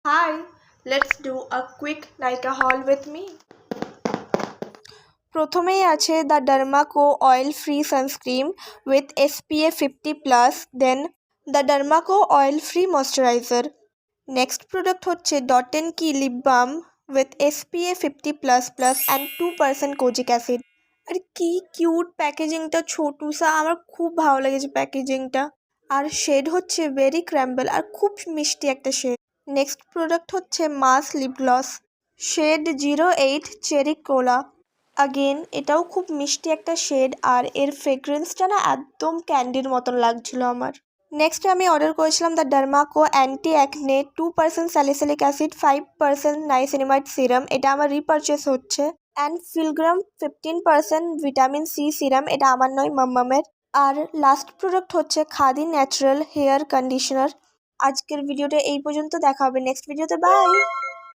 Hi, let's do a quick Nika haul with me. প্রথমেই আছে the Dermaco oil free sunscreen with SPF 50+, then the Dermaco oil free moisturizer. Next product হচ্ছে dot and key lip balm with SPF 50++ and 2% kojic acid. আর কি cute প্যাকেজিংটা, ছোটুসা, আমার খুব ভালো লেগেছে প্যাকেজিংটা। আর shade হচ্ছে ভেরি ক্র্যাম্বেল আর খুব মিষ্টি একটা শেড। নেক্সট প্রোডাক্ট হচ্ছে মাস লিপ গ্লস শেড 08 চেরি কোলা। আগেন এটাও খুব মিষ্টি একটা শেড আর এর ফ্রেগ্রেন্সটা না একদম ক্যান্ডির মতন লাগছিল আমার। নেক্সট আমি অর্ডার করেছিলাম the Dermaco anti acne 2% salicylic acid 5% niacinamide serum, এটা আমার রিপারচেস হচ্ছে। And Filgram 15% vitamin C serum, এটা আমার নয়, মাম্মামের। আর লাস্ট প্রোডাক্ট হচ্ছে খাদি ন্যাচারাল হেয়ার কন্ডিশনার। আজকের ভিডিওটা এই পর্যন্ত, দেখা হবে নেক্সট ভিডিওতে, বাই।